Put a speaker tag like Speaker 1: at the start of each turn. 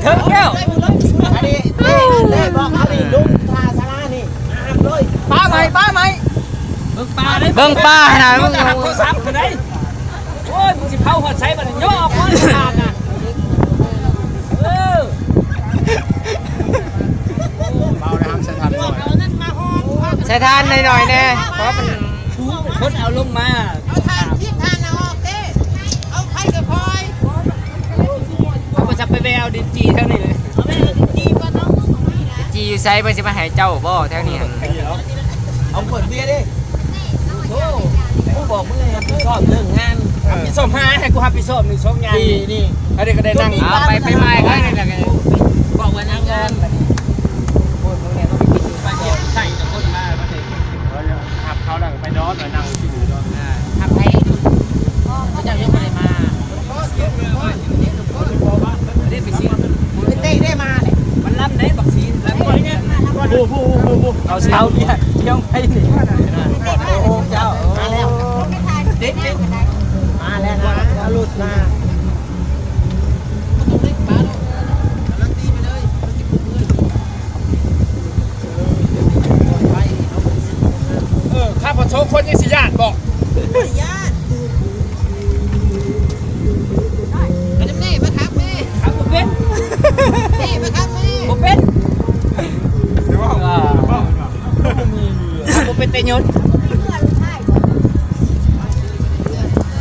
Speaker 1: ถึงแล้ว
Speaker 2: อันนี้เล่บอกเขาดิลุงทาสารานี่ห้ามเลย
Speaker 1: ป้าไหมเบิ่งปลาได้เบิ่งปลานะมึงหักโทรศัพท์กันได้โอ้ยมึงสิเผาหัวใช้บัดย่อออกมาทานน่ะ
Speaker 2: เบานะครับสถานหน่อย
Speaker 3: ใช้ทานหน่อยๆแน่เพราะมัน
Speaker 1: คนเอาลงมา
Speaker 4: เอาทานเทียบทานเอาออกเด้เอาไข่กับพลอย
Speaker 1: เขาก็จะไปแววดินจีเท่านี้เลย
Speaker 4: เอาไปเอาดีๆก่อนเนาะ
Speaker 3: จีอยู่ไซเพิ่นสิมาให้เจ้าบ่แถวนี้หั่น
Speaker 2: เอาเปิดเบียร์ดิโอ้กูบอกมึงให้กูชอบเรื่องงาน
Speaker 1: พี่ส้มหาให้กูหาพี่ส้มนี่ส้มยาง
Speaker 2: นี่
Speaker 1: อันนี้ก็ได้นั่ง
Speaker 3: เอาไปไม้เขานี่แหละ
Speaker 1: บอกว่านั่งงานโอ้ยมึงเนี่ยต้องไปกินปลาเจียวไข่จะคนมาประเทศ
Speaker 2: ขับเขาหลังไปนอนหน่อยนั่งที่อยู่นอน
Speaker 3: ทำให้ดูเขาจะยังไม่ได้มา
Speaker 1: ได้ไปชิม
Speaker 4: ไปเต้ได้มาเลย
Speaker 1: มันรับได้บักซีนรับได้เนี่ย
Speaker 2: ผู้เอาเช้าเนี่ย
Speaker 1: เที่ยวไปนี่
Speaker 2: โอ้เจ้ามาแล้ว
Speaker 4: ไม่ทาน
Speaker 1: เด็ด
Speaker 4: นั่งกันได้
Speaker 2: มาแล้วนะลุดมา